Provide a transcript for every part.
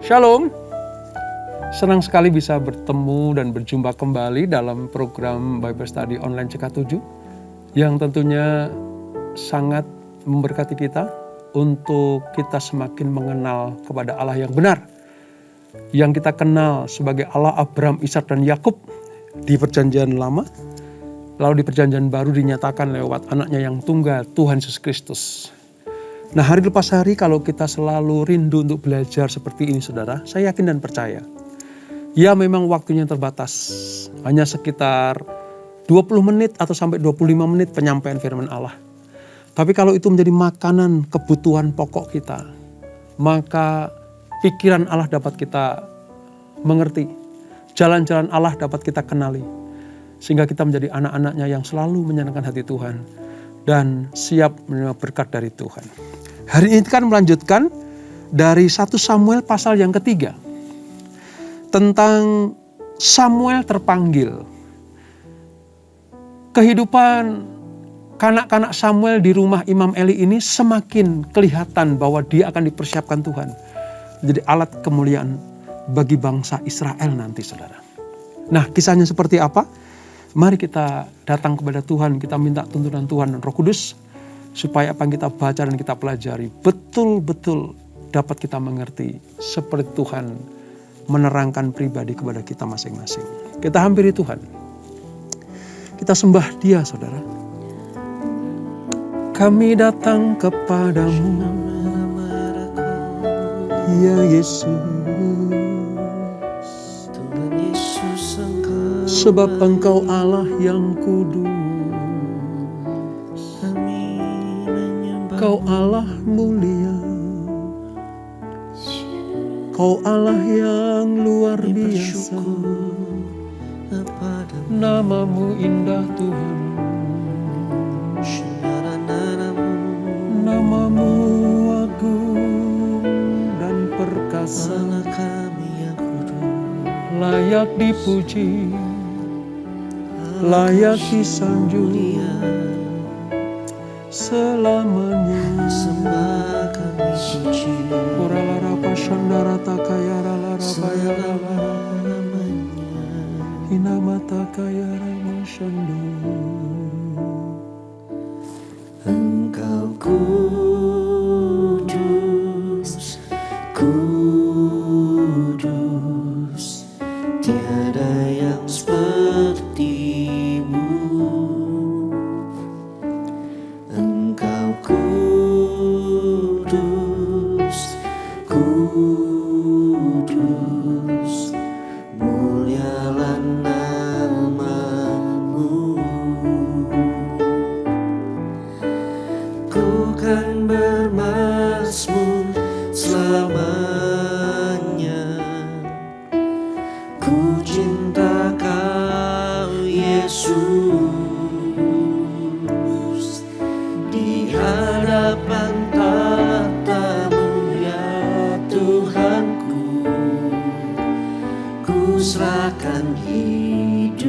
Shalom, senang sekali bisa bertemu dan berjumpa kembali dalam program Bible Study Online CK7 yang tentunya sangat memberkati kita untuk kita semakin mengenal kepada Allah yang benar, yang kita kenal sebagai Allah Abraham, Ishak dan Yakub di Perjanjian Lama, lalu di Perjanjian Baru dinyatakan lewat anaknya yang tunggal, Tuhan Yesus Kristus. Nah, hari lepas hari kalau kita selalu rindu untuk belajar seperti ini saudara, saya yakin dan percaya. Ya memang waktunya terbatas, hanya sekitar 20 menit atau sampai 25 menit penyampaian firman Allah. Tapi kalau itu menjadi makanan kebutuhan pokok kita, maka pikiran Allah dapat kita mengerti. Jalan-jalan Allah dapat kita kenali. Sehingga kita menjadi anak-anaknya yang selalu menyenangkan hati Tuhan dan siap menerima berkat dari Tuhan. Hari ini kan melanjutkan dari 1 Samuel pasal yang ketiga. Tentang Samuel terpanggil. Kehidupan kanak-kanak Samuel di rumah Imam Eli ini semakin kelihatan bahwa dia akan dipersiapkan Tuhan. Jadi alat kemuliaan bagi bangsa Israel nanti saudara. Nah, kisahnya seperti apa? Mari kita datang kepada Tuhan, kita minta tuntunan Tuhan dan Roh Kudus, supaya apa yang kita baca dan kita pelajari betul-betul dapat kita mengerti seperti Tuhan menerangkan pribadi kepada kita masing-masing. Kita hampiri Tuhan. Kita sembah Dia, saudara. Kami datang kepadamu, ya Yesus. Sebab Engkau Allah yang kudus. Kau Allah mulia, Kau Allah yang luar biasa. Namamu indah Tuhan, namamu agung dan perkasa, layak dipuji, layak disanjung selamanya. Sembah kami suci, Oralara pasandara takayara larabaya namanya. inamata kayara masyando. Engkau kudus, kudus, tiada yang sepertimu. Engkau kudus, kudus, mulialah namamu. Ku kan bermazmur selamanya. Ku cinta Kau Yesus, di hadapan tatamu ya Tuhanku. Ku serahkan hidupku.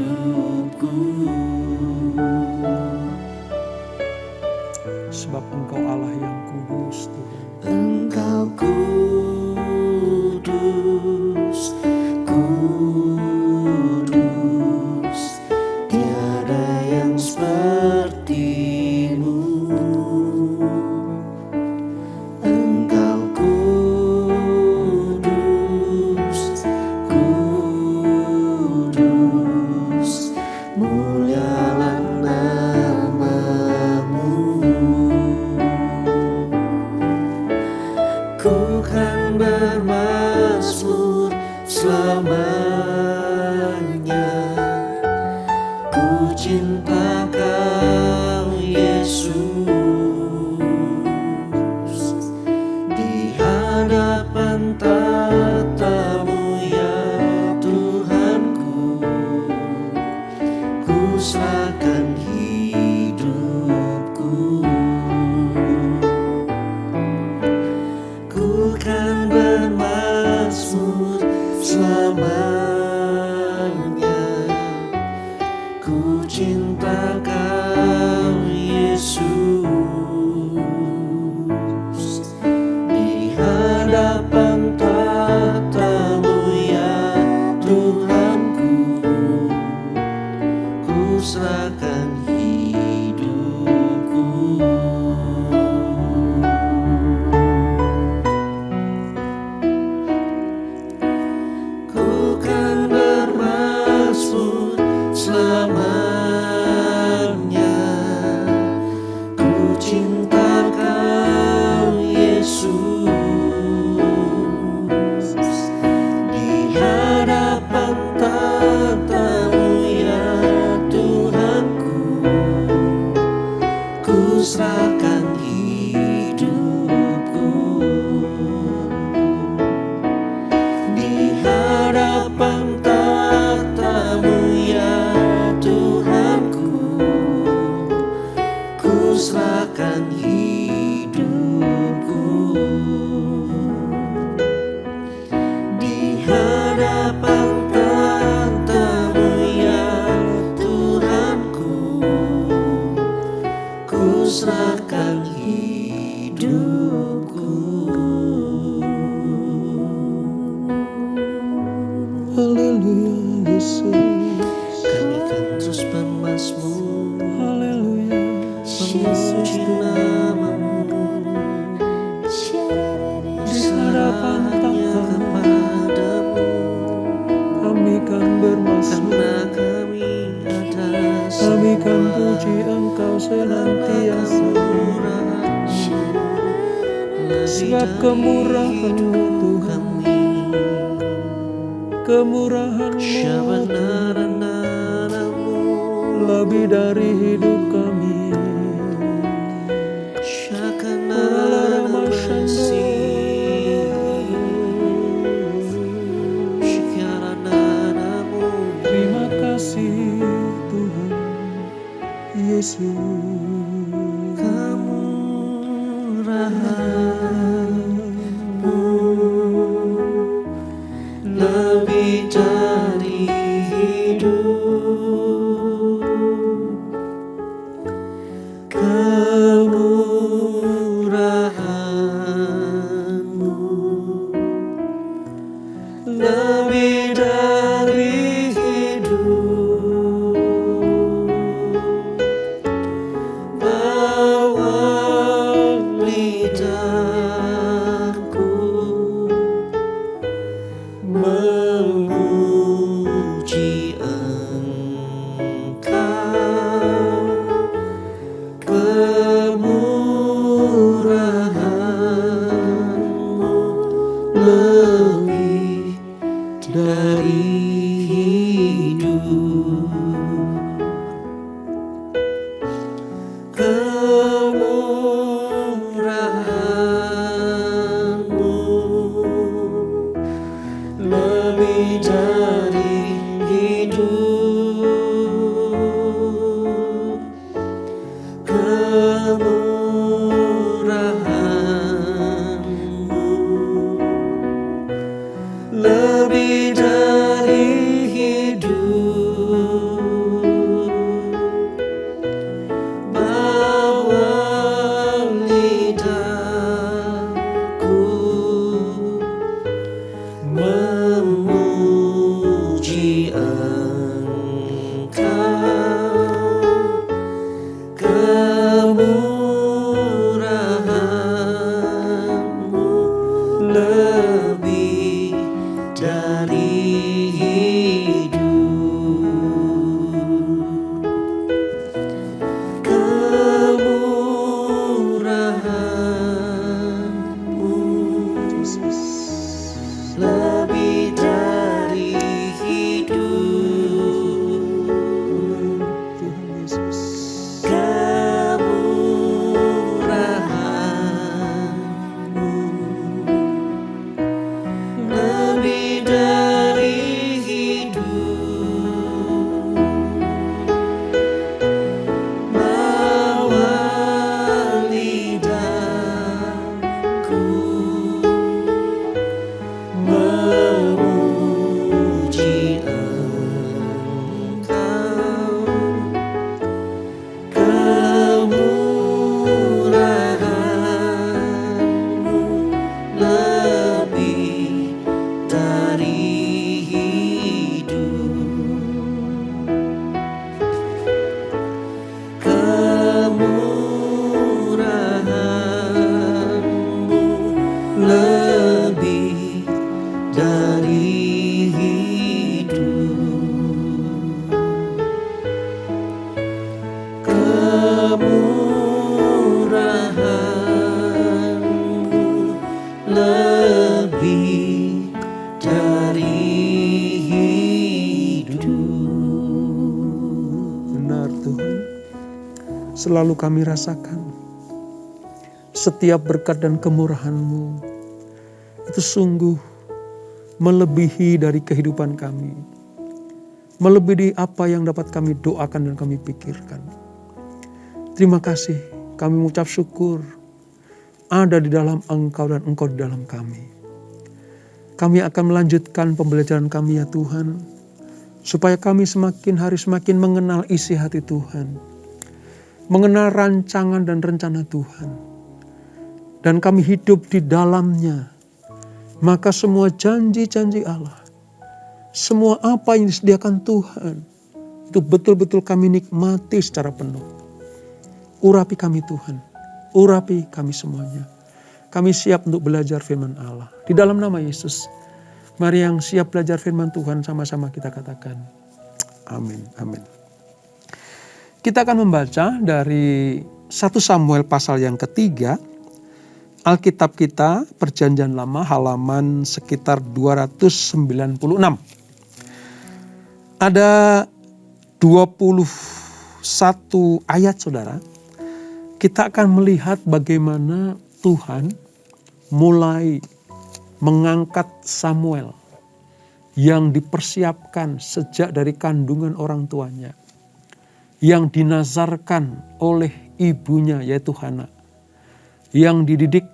Sebab Engkau Allah yang kudus Tuhan. Engkau kudus, kudus, tiada yang sepertimu. Engkau kudus, kudus, mulialah namamu. Ku kan bermazmur selamanya. Ku cinta Kau Yesus, di hadapan tatamu ya Tuhanku. Ku serahkan hidupku. Ku kan bermazmur selamanya. Ku cinta Kau Yesus, di hadapan tatamu hadapan tahta-Mu, kami kan bermasmur, kami kan puji Engkau senantiasa, sebab kemurahan-Mu Tuhan, kemurahan-Mu Tuhan, lebih dari hidup kami. Terima kasih Tuhan Yesus. Kemurahan-Mu lebih dari hidup, kemurahan-Mu lebih dari hidup, bawa lidahku memuji Engkau, kemurahan-Mu lebih dari hidup, kemurahan-Mu lebih dari hidup, kemurahan-Mu lebih dari hidup, bawa lidahku memuji Engkau, kemurahan-Mu lebih dari hidup, kemurahan-Mu lebih dari hidup, Tuhan Yesus. kemurahan-Mu lebih dari hidup, bawa lidahku memuji Engkau, kemurahan-Mu lebih dari hidup, kemurahan-Mu lebih dari hidup, kemurahan-Mu lebih dari hidup. Benar Tuhan, selalu kami rasakan setiap berkat dan kemurahan-Mu itu sungguh melebihi dari kehidupan kami, melebihi apa yang dapat kami doakan dan kami pikirkan. Terima kasih, kami mengucap syukur ada di dalam Engkau dan Engkau di dalam kami. Kami akan melanjutkan pembelajaran kami ya Tuhan, supaya kami semakin hari semakin mengenal isi hati Tuhan, mengenal rancangan dan rencana Tuhan, dan kami hidup di dalamnya. Maka semua janji-janji Allah, semua apa yang disediakan Tuhan, itu betul-betul kami nikmati secara penuh. Urapi kami Tuhan, urapi kami semuanya. kami siap untuk belajar firman Allah. Di dalam nama Yesus, mari yang siap belajar firman Tuhan sama-sama kita katakan, amin, amin. Kita akan membaca dari 1 Samuel pasal yang ketiga, Alkitab kita Perjanjian Lama halaman sekitar 296. Ada 21 ayat saudara. Kita akan melihat bagaimana Tuhan mulai mengangkat Samuel yang dipersiapkan sejak dari kandungan orang tuanya, yang dinazarkan oleh ibunya yaitu Hana, yang dididik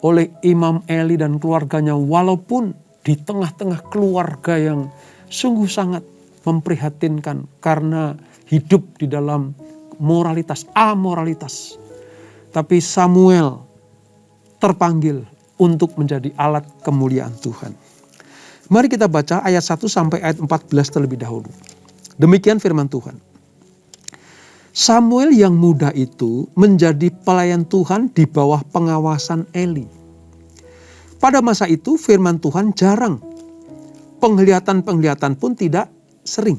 oleh Imam Eli dan keluarganya, walaupun di tengah-tengah keluarga yang sungguh sangat memprihatinkan karena hidup di dalam moralitas, amoralitas. Tapi Samuel terpanggil untuk menjadi alat kemuliaan Tuhan. Mari kita baca ayat 1 sampai ayat 14 terlebih dahulu. Demikian firman Tuhan. Samuel yang muda itu menjadi pelayan Tuhan di bawah pengawasan Eli. Pada masa itu firman Tuhan jarang. Penglihatan-penglihatan pun tidak sering.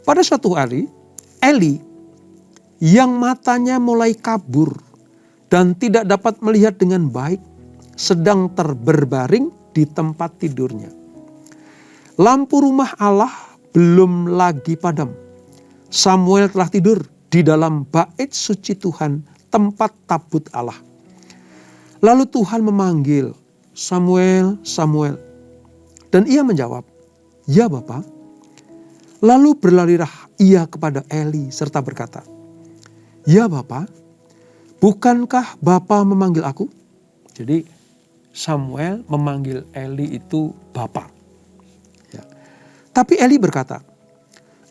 Pada suatu hari, Eli yang matanya mulai kabur dan tidak dapat melihat dengan baik, sedang terberbaring di tempat tidurnya. Lampu rumah Allah belum lagi padam. Samuel telah tidur di dalam bait suci Tuhan, tempat tabut Allah. Lalu Tuhan memanggil, Samuel, Samuel. Dan ia menjawab, ya Bapa. Lalu berlarilah ia kepada Eli serta berkata, ya Bapa, bukankah Bapa memanggil aku? Jadi Samuel memanggil Eli itu Bapa. Ya. Tapi Eli berkata,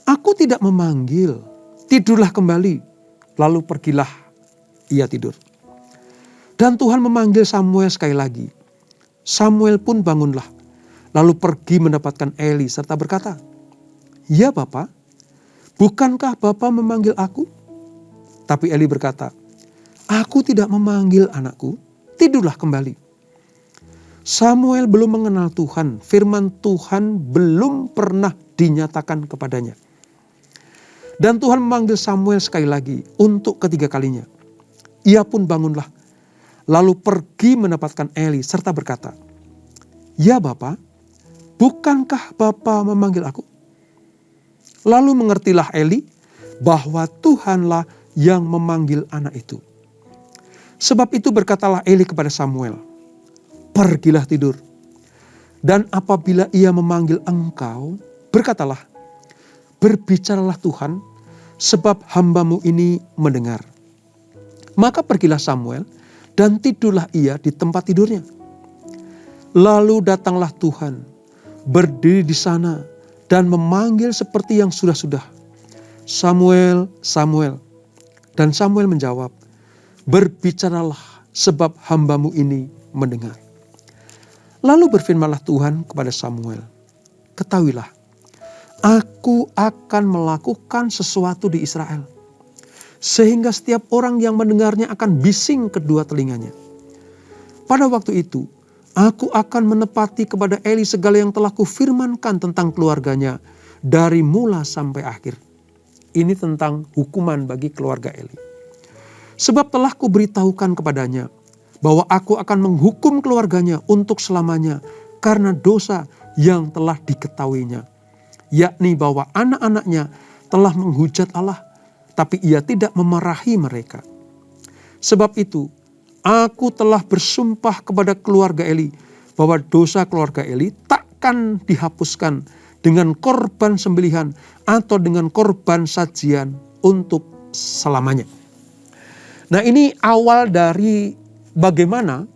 aku tidak memanggil, tidurlah kembali. Lalu pergilah ia tidur. Dan Tuhan memanggil Samuel sekali lagi. Samuel pun bangunlah, lalu pergi mendapatkan Eli serta berkata, ya Bapa, bukankah Bapa memanggil aku? Tapi Eli berkata, aku tidak memanggil anakku, tidurlah kembali. Samuel belum mengenal Tuhan, firman Tuhan belum pernah dinyatakan kepadanya. Dan Tuhan memanggil Samuel sekali lagi untuk ketiga kalinya. Ia pun bangunlah, lalu pergi mendapatkan Eli serta berkata, ya Bapa, bukankah Bapa memanggil aku? Lalu mengertilah Eli bahwa Tuhanlah yang memanggil anak itu. Sebab itu berkatalah Eli kepada Samuel, pergilah tidur. Dan apabila ia memanggil engkau, berkatalah, berbicaralah Tuhan, sebab hambamu ini mendengar. Maka pergilah Samuel dan tidurlah ia di tempat tidurnya. Lalu datanglah Tuhan, berdiri di sana dan memanggil seperti yang sudah-sudah, Samuel, Samuel. Dan Samuel menjawab, berbicaralah sebab hambamu ini mendengar. Lalu berfirmanlah Tuhan kepada Samuel, ketahuilah, aku akan melakukan sesuatu di Israel, sehingga setiap orang yang mendengarnya akan bising kedua telinganya. Pada waktu itu, aku akan menepati kepada Eli segala yang telah kufirmankan tentang keluarganya dari mula sampai akhir. Ini tentang hukuman bagi keluarga Eli. Sebab telah kuberitahukan kepadanya bahwa aku akan menghukum keluarganya untuk selamanya karena dosa yang telah diketahuinya. Yakni bahwa anak-anaknya telah menghujat Allah, tapi ia tidak memarahi mereka. Sebab itu, aku telah bersumpah kepada keluarga Eli, bahwa dosa keluarga Eli takkan dihapuskan dengan korban sembelihan atau dengan korban sajian untuk selamanya. Nah, ini awal dari bagaimana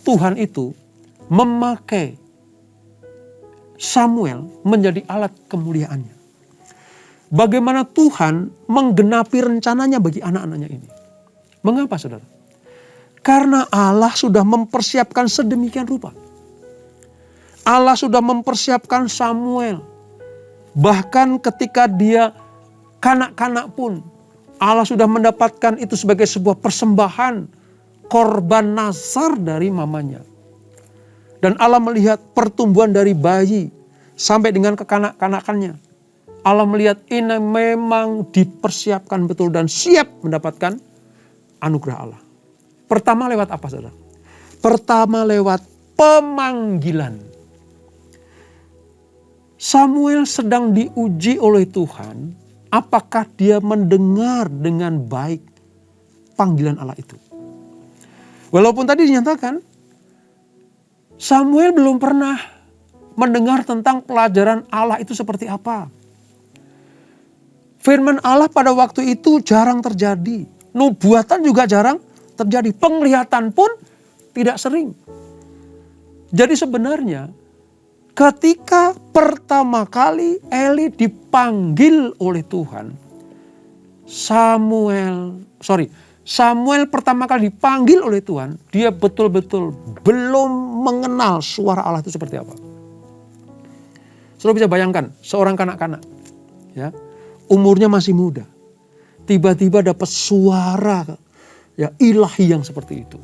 Tuhan itu memakai Samuel menjadi alat kemuliaannya. Bagaimana Tuhan menggenapi rencananya bagi anak-anaknya ini. Mengapa saudara? Karena Allah sudah mempersiapkan sedemikian rupa. Allah sudah mempersiapkan Samuel. Bahkan ketika dia kanak-kanak pun, Allah sudah mendapatkan itu sebagai sebuah persembahan korban nazar dari mamanya. Dan Allah melihat pertumbuhan dari bayi sampai dengan kekanak-kanakannya. Allah melihat ini memang dipersiapkan betul dan siap mendapatkan anugerah Allah. Pertama lewat apa, saudara? Pertama lewat pemanggilan. Samuel sedang diuji oleh Tuhan, apakah dia mendengar dengan baik panggilan Allah itu. Walaupun tadi dinyatakan, Samuel belum pernah mendengar tentang pelajaran Allah itu seperti apa. Firman Allah pada waktu itu jarang terjadi. Nubuatan juga jarang terjadi. Penglihatan pun tidak sering. Jadi sebenarnya ketika pertama kali Eli dipanggil oleh Tuhan, Samuel pertama kali dipanggil oleh Tuhan, dia betul-betul belum mengenal suara Allah itu seperti apa. Saudara bisa bayangkan seorang kanak-kanak, ya, umurnya masih muda, tiba-tiba dapat suara ya ilahi yang seperti itu.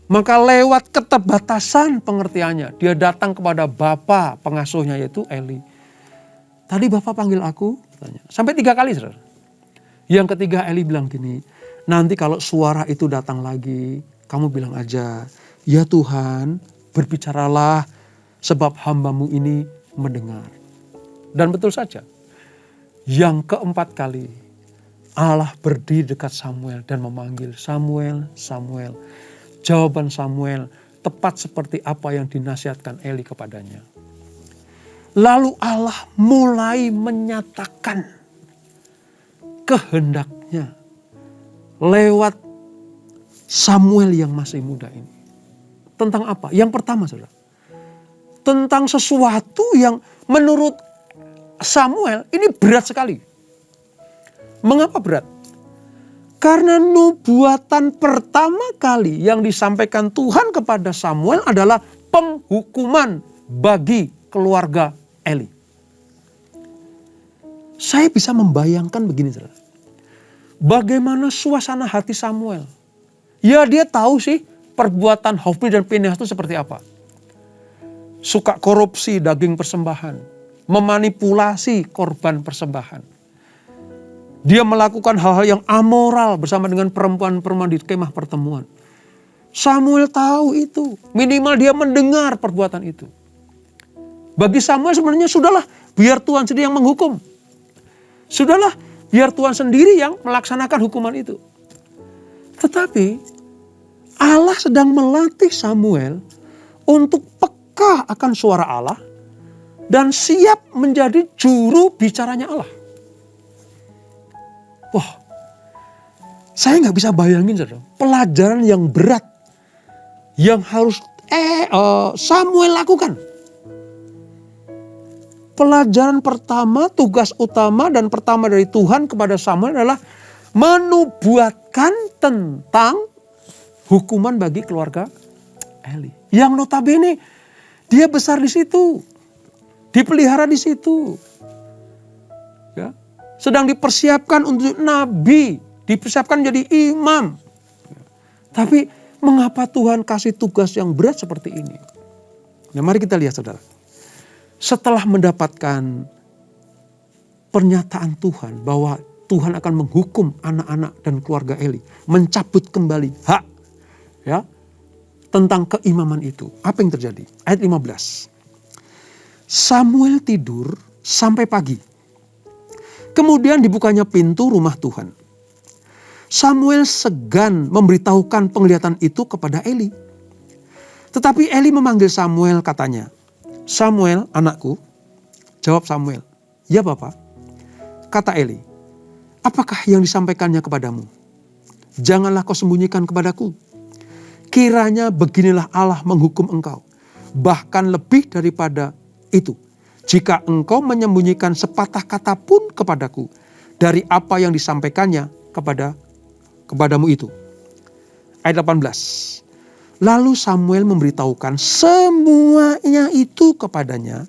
Maka lewat keterbatasan pengertiannya, dia datang kepada bapa pengasuhnya yaitu Eli. Tadi bapak panggil aku, katanya. Sampai 3 kali, saudara. Yang ketiga Eli bilang gini, nanti kalau suara itu datang lagi, kamu bilang aja, ya Tuhan berbicaralah sebab hambamu ini mendengar. Dan betul saja, yang keempat kali Allah berdiri dekat Samuel dan memanggil, Samuel, Samuel. Jawaban Samuel tepat seperti apa yang dinasihatkan Eli kepadanya. Lalu Allah mulai menyatakan kehendaknya lewat Samuel yang masih muda ini. Tentang apa? Yang pertama, saudara, tentang sesuatu yang menurut Samuel ini berat sekali. Mengapa berat? Karena nubuatan pertama kali yang disampaikan Tuhan kepada Samuel adalah penghukuman bagi keluarga Eli. Saya bisa membayangkan begini, saudara. Bagaimana suasana hati Samuel. Ya, dia tahu sih perbuatan Hofni dan Pinehas itu seperti apa. Suka korupsi daging persembahan. Memanipulasi korban persembahan. Dia melakukan hal-hal yang amoral bersama dengan perempuan-perempuan di kemah pertemuan. Samuel tahu itu. Minimal dia mendengar perbuatan itu. Bagi Samuel sebenarnya sudahlah, biar Tuhan sendiri yang menghukum. Sudahlah, biar Tuhan sendiri yang melaksanakan hukuman itu. Tetapi Allah sedang melatih Samuel untuk peka akan suara Allah dan siap menjadi juru bicaranya Allah. Wah, saya nggak bisa bayangin, saudara, pelajaran yang berat yang harus Samuel lakukan. Pelajaran pertama, tugas utama dan pertama dari Tuhan kepada Samuel adalah menubuatkan tentang hukuman bagi keluarga Eli. Yang notabene dia besar di situ, dipelihara di situ, ya, sedang dipersiapkan untuk nabi, dipersiapkan menjadi imam. Tapi mengapa Tuhan kasih tugas yang berat seperti ini? Nah, mari kita lihat, saudara. Setelah mendapatkan pernyataan Tuhan bahwa Tuhan akan menghukum anak-anak dan keluarga Eli, mencabut kembali hak, ya, tentang keimaman itu. Apa yang terjadi? Ayat 15. Samuel tidur sampai pagi. Kemudian dibukanya pintu rumah Tuhan. Samuel segan memberitahukan penglihatan itu kepada Eli. Tetapi Eli memanggil Samuel, katanya, Samuel, anakku. Jawab Samuel, ya Bapak. Kata Eli, apakah yang disampaikannya kepadamu? Janganlah kau sembunyikan kepadaku. Kiranya beginilah Allah menghukum engkau. Bahkan lebih daripada itu. Jika engkau menyembunyikan sepatah kata pun kepadaku. Dari apa yang disampaikannya kepadamu itu. Ayat 18. Lalu Samuel memberitahukan semuanya itu kepadanya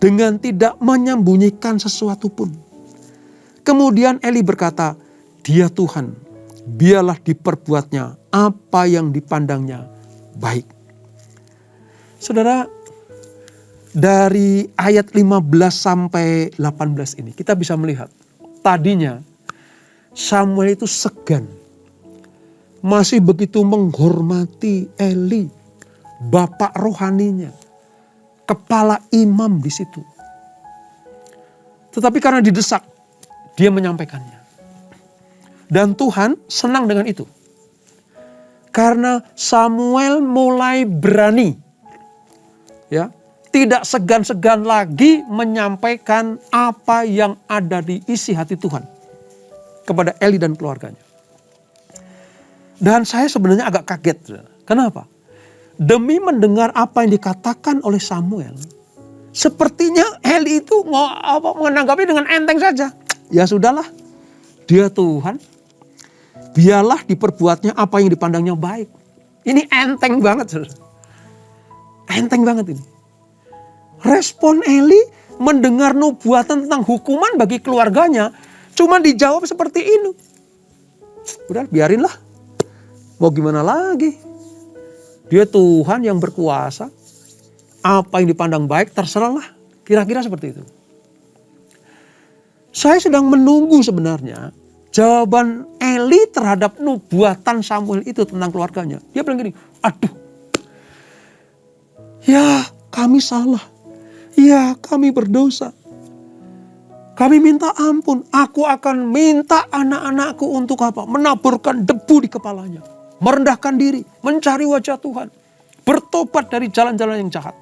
dengan tidak menyembunyikan sesuatu pun. Kemudian Eli berkata, dia Tuhan, biarlah diperbuatnya apa yang dipandangnya baik. Saudara, dari ayat 15 sampai 18 ini kita bisa melihat tadinya Samuel itu segan, masih begitu menghormati Eli, bapak rohaninya, kepala imam di situ. Tetapi karena didesak, dia menyampaikannya. Dan Tuhan senang dengan itu. Karena Samuel mulai berani, ya, tidak segan-segan lagi menyampaikan apa yang ada di isi hati Tuhan kepada Eli dan keluarganya. Dan saya sebenarnya agak kaget. Kenapa? Demi mendengar apa yang dikatakan oleh Samuel, sepertinya Eli itu menanggapi dengan enteng saja. Ya sudahlah, dia Tuhan, biarlah diperbuatnya apa yang dipandangnya baik. Ini enteng banget, saudara. Enteng banget ini. Respon Eli mendengar nubuatan tentang hukuman bagi keluarganya, cuma dijawab seperti ini. Udah, biarinlah. Mau gimana lagi? Dia Tuhan yang berkuasa. Apa yang dipandang baik terserahlah. Kira-kira seperti itu. Saya sedang menunggu sebenarnya jawaban Eli terhadap nubuatan Samuel itu tentang keluarganya. Dia bilang gini, aduh, ya kami salah. Ya kami berdosa. Kami minta ampun. Aku akan minta anak-anakku untuk apa? Menaburkan debu di kepalanya. Merendahkan diri. Mencari wajah Tuhan. Bertobat dari jalan-jalan yang jahat.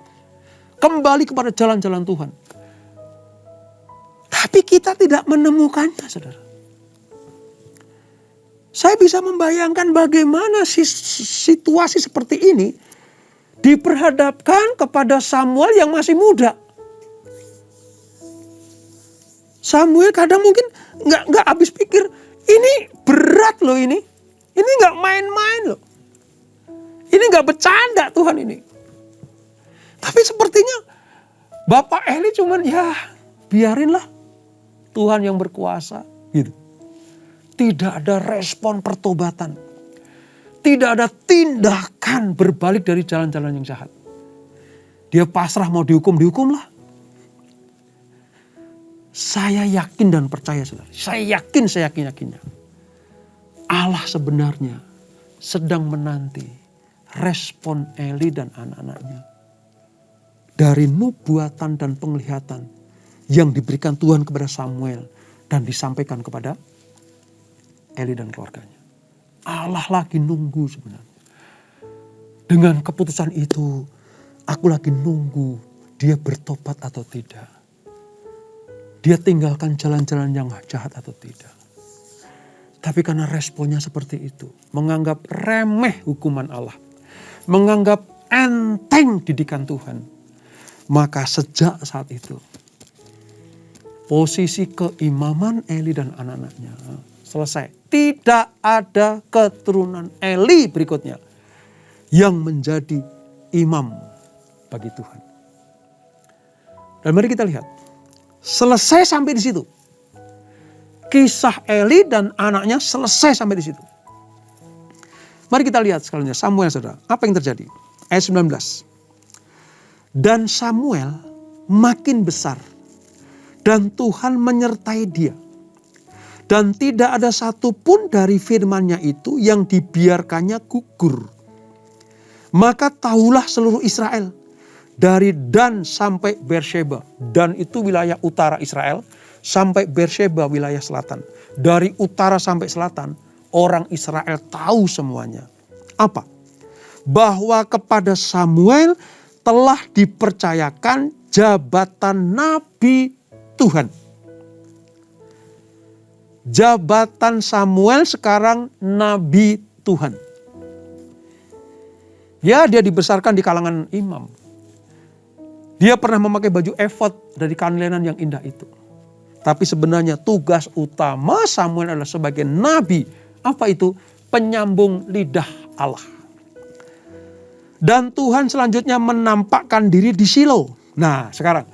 Kembali kepada jalan-jalan Tuhan. Tapi kita tidak menemukannya, saudara. Saya bisa membayangkan bagaimana situasi seperti ini diperhadapkan kepada Samuel yang masih muda. Samuel kadang mungkin nggak habis pikir, ini berat loh ini nggak main-main loh, ini nggak bercanda Tuhan ini. Tapi sepertinya Bapak Eli cuman ya biarinlah Tuhan yang berkuasa gitu. Tidak ada respon pertobatan. Tidak ada tindakan berbalik dari jalan-jalan yang jahat. Dia pasrah mau dihukumlah. Saya yakin dan percaya, saudara. Saya yakinnya. Allah sebenarnya sedang menanti respon Eli dan anak-anaknya. Dari nubuatan dan penglihatan yang diberikan Tuhan kepada Samuel dan disampaikan kepada Eli dan keluarganya. Allah lagi nunggu sebenarnya. Dengan keputusan itu, aku lagi nunggu dia bertobat atau tidak. Dia tinggalkan jalan-jalan yang jahat atau tidak. Tapi karena responnya seperti itu, menganggap remeh hukuman Allah, menganggap enteng didikan Tuhan, maka sejak saat itu, posisi keimaman Eli dan anak-anaknya selesai. Tidak ada keturunan Eli berikutnya yang menjadi imam bagi Tuhan. Dan mari kita lihat, selesai sampai di situ. Kisah Eli dan anaknya selesai sampai di situ. Mari kita lihat sekalian Samuel, saudara. Apa yang terjadi? Ayat 19. Dan Samuel makin besar. Dan Tuhan menyertai dia. Dan tidak ada satupun dari firman-Nya itu yang dibiarkannya gugur. Maka tahulah seluruh Israel. Dari Dan sampai Beersheba. Dan itu wilayah utara Israel. Sampai Beersheba wilayah selatan. Dari utara sampai selatan. Orang Israel tahu semuanya. Apa? Bahwa kepada Samuel telah dipercayakan jabatan Nabi Tuhan. Jabatan Samuel sekarang Nabi Tuhan. Ya, dia dibesarkan di kalangan imam. Dia pernah memakai baju efod dari kain lenan yang indah itu. Tapi sebenarnya tugas utama Samuel adalah sebagai nabi. Apa itu? Penyambung lidah Allah. Dan Tuhan selanjutnya menampakkan diri di Shilo. Nah sekarang,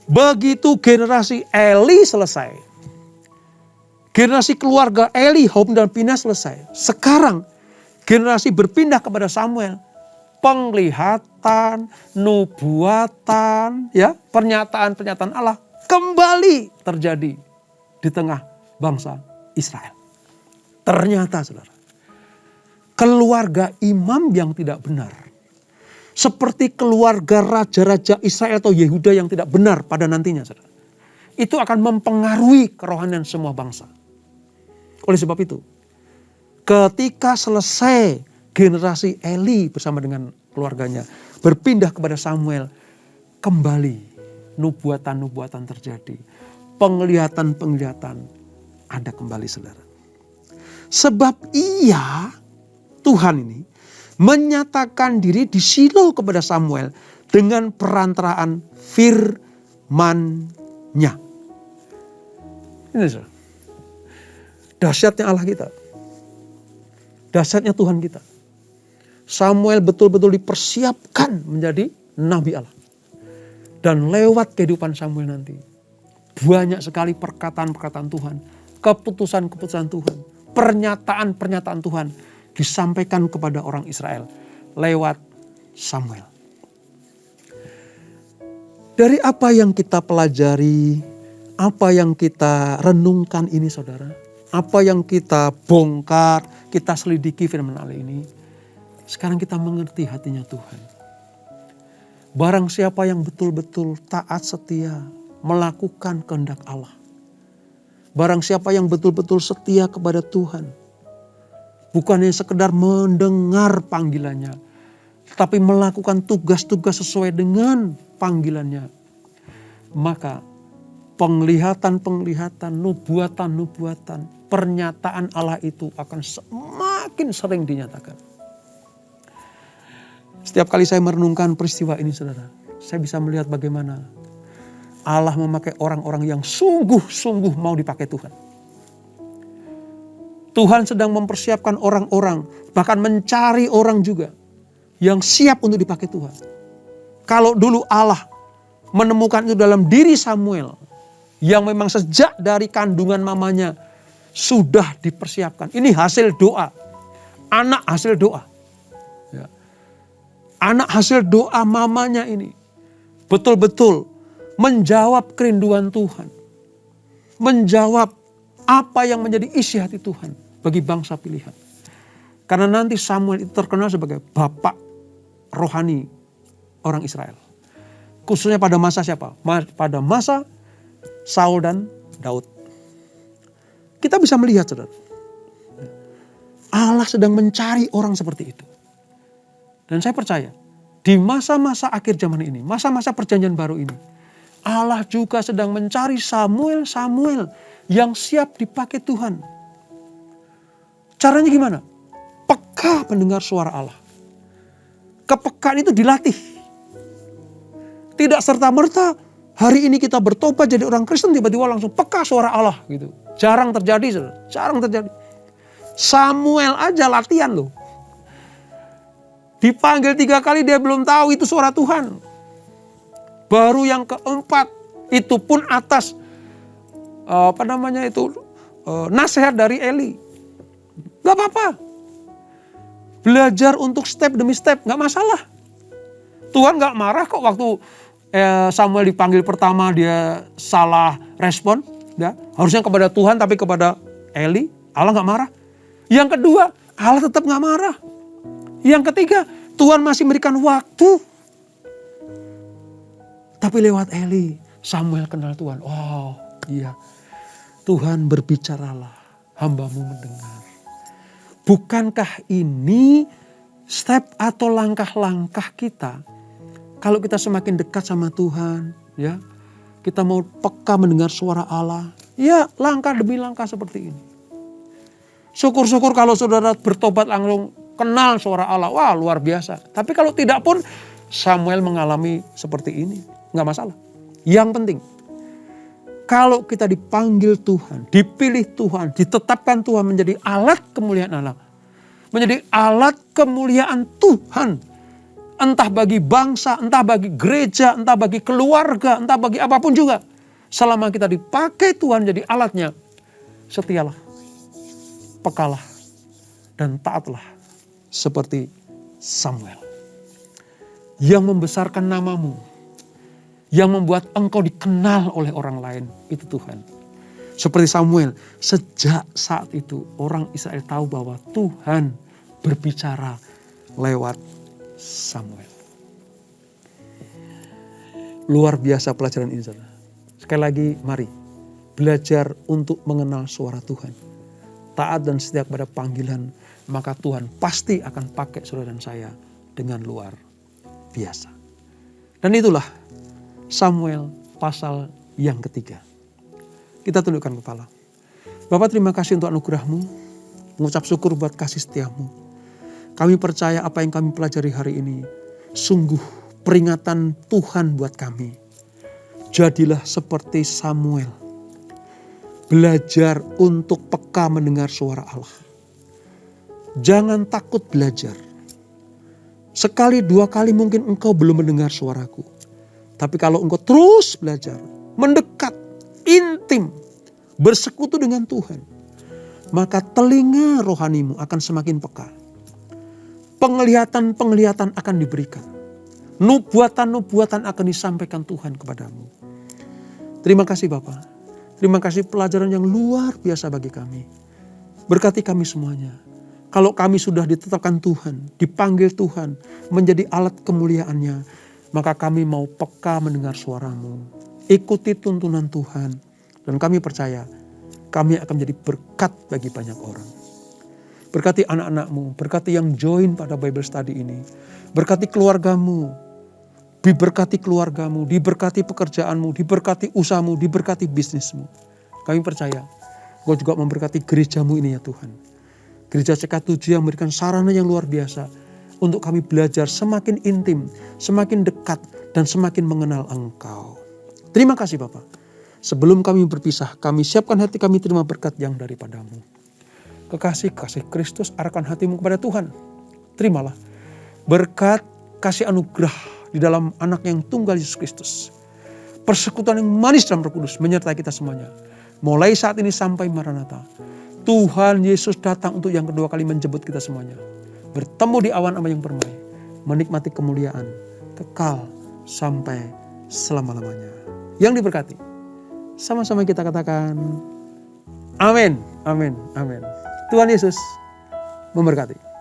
begitu generasi Eli selesai. Generasi keluarga Eli, Hofni dan Pinehas selesai. Sekarang generasi berpindah kepada Samuel, penglihatan, nubuatan, ya, pernyataan-pernyataan Allah kembali terjadi di tengah bangsa Israel. Ternyata saudara, keluarga imam yang tidak benar, seperti keluarga raja-raja Israel atau Yehuda yang tidak benar pada nantinya, saudara, itu akan mempengaruhi kerohanian semua bangsa. Oleh sebab itu, ketika selesai generasi Eli bersama dengan keluarganya berpindah kepada Samuel, kembali nubuatan-nubuatan terjadi, penglihatan-penglihatan ada kembali, saudara. Sebab Tuhan ini menyatakan diri di Shilo kepada Samuel dengan perantaraan firman-Nya. Ini saudara, dahsyatnya Allah kita, dahsyatnya Tuhan kita. Samuel betul-betul dipersiapkan menjadi nabi Allah. Dan lewat kehidupan Samuel nanti, banyak sekali perkataan-perkataan Tuhan, keputusan-keputusan Tuhan, pernyataan-pernyataan Tuhan disampaikan kepada orang Israel lewat Samuel. Dari apa yang kita pelajari, apa yang kita renungkan ini, saudara, apa yang kita bongkar, kita selidiki firman Allah ini, sekarang kita mengerti hatinya Tuhan. Barang siapa yang betul-betul taat setia melakukan kehendak Allah, barang siapa yang betul-betul setia kepada Tuhan, bukan hanya sekedar mendengar panggilannya, tapi melakukan tugas-tugas sesuai dengan panggilannya, maka penglihatan-penglihatan, nubuatan-nubuatan, pernyataan Allah itu akan semakin sering dinyatakan. Setiap kali saya merenungkan peristiwa ini, saudara, saya bisa melihat bagaimana Allah memakai orang-orang yang sungguh-sungguh mau dipakai Tuhan. Tuhan sedang mempersiapkan orang-orang, bahkan mencari orang juga yang siap untuk dipakai Tuhan. Kalau dulu Allah menemukan itu dalam diri Samuel, yang memang sejak dari kandungan mamanya sudah dipersiapkan. Ini hasil doa, anak hasil doa. Ya. Anak hasil doa mamanya ini betul-betul menjawab kerinduan Tuhan, menjawab apa yang menjadi isi hati Tuhan bagi bangsa pilihan. Karena nanti Samuel itu terkenal sebagai bapak rohani orang Israel. Khususnya pada masa siapa? Pada masa Saul dan Daud. Kita bisa melihat, saudara, Allah sedang mencari orang seperti itu. Dan saya percaya di masa-masa akhir zaman ini, masa-masa perjanjian baru ini, Allah juga sedang mencari Samuel-Samuel yang siap dipakai Tuhan. Caranya gimana? Peka mendengar suara Allah. Kepekaan itu dilatih. Tidak serta-merta hari ini kita bertobat jadi orang Kristen tiba-tiba langsung peka suara Allah gitu. Jarang terjadi, saudara. Jarang terjadi. Samuel aja latihan loh. Dipanggil 3 kali dia belum tahu itu suara Tuhan. Baru yang keempat itu pun atas nasihat dari Eli. Gak apa-apa. Belajar untuk step demi step, gak masalah. Tuhan gak marah kok waktu Samuel dipanggil pertama dia salah respon. Ya. Harusnya kepada Tuhan tapi kepada Eli, Allah gak marah. Yang kedua, Allah tetap gak marah. Yang ketiga, Tuhan masih memberikan waktu. Tapi lewat Eli, Samuel kenal Tuhan. Oh iya, Tuhan berbicaralah, hamba-Mu mendengar. Bukankah ini step atau langkah-langkah kita? Kalau kita semakin dekat sama Tuhan, ya, kita mau peka mendengar suara Allah, ya langkah demi langkah seperti ini. Syukur-syukur kalau saudara bertobat langsung kenal suara Allah, wah luar biasa. Tapi kalau tidak pun Samuel mengalami seperti ini, nggak masalah. Yang penting, kalau kita dipanggil Tuhan, dipilih Tuhan, ditetapkan Tuhan menjadi alat kemuliaan Allah, menjadi alat kemuliaan Tuhan, entah bagi bangsa, entah bagi gereja, entah bagi keluarga, entah bagi apapun juga. Selama kita dipakai Tuhan jadi alatnya, setialah, pekalah, dan taatlah seperti Samuel. Yang membesarkan namamu, yang membuat engkau dikenal oleh orang lain, itu Tuhan. Seperti Samuel, sejak saat itu orang Israel tahu bahwa Tuhan berbicara lewat Samuel. Luar biasa pelajaran ini, saudara. Sekali lagi, mari belajar untuk mengenal suara Tuhan. Taat dan setia pada panggilan, maka Tuhan pasti akan pakai saudara dan saya dengan luar biasa. Dan itulah Samuel pasal yang ketiga. Kita tundukkan kepala. Bapak, terima kasih untuk anugerah-Mu. Mengucap syukur buat kasih setia-Mu. Kami percaya apa yang kami pelajari hari ini sungguh peringatan Tuhan buat kami. Jadilah seperti Samuel. Belajar untuk peka mendengar suara Allah. Jangan takut belajar. Sekali dua kali mungkin engkau belum mendengar suaraku. Tapi kalau engkau terus belajar, mendekat, intim, bersekutu dengan Tuhan, maka telinga rohanimu akan semakin peka. Penglihatan-penglihatan akan diberikan. Nubuatan-nubuatan akan disampaikan Tuhan kepadamu. Terima kasih Bapa. Terima kasih pelajaran yang luar biasa bagi kami. Berkati kami semuanya. Kalau kami sudah ditetapkan Tuhan, dipanggil Tuhan, menjadi alat kemuliaannya, maka kami mau peka mendengar suara-Mu. Ikuti tuntunan Tuhan. Dan kami percaya kami akan menjadi berkat bagi banyak orang. Berkati anak-anak-Mu, berkati yang join pada Bible Study ini. Berkati keluarga-Mu, diberkati keluarga-Mu, diberkati pekerjaan-Mu, diberkati usaha-Mu, diberkati bisnis-Mu. Kami percaya Engkau juga memberkati gereja-Mu ini ya Tuhan. Gereja CK7 yang memberikan sarana yang luar biasa untuk kami belajar semakin intim, semakin dekat, dan semakin mengenal Engkau. Terima kasih Bapak. Sebelum kami berpisah, kami siapkan hati kami terima berkat yang daripada-Mu. Kekasih-kasih Kristus, arahkan hatimu kepada Tuhan. Terimalah berkat kasih anugerah di dalam anak yang tunggal Yesus Kristus. Persekutuan yang manis dalam Roh Kudus menyertai kita semuanya. Mulai saat ini sampai Maranatha. Tuhan Yesus datang untuk yang kedua kali menjemput kita semuanya. Bertemu di awan-awan yang permai. Menikmati kemuliaan kekal sampai selama-lamanya. Yang diberkati. Sama-sama kita katakan amin, amin, amin. Tuhan Yesus memberkati.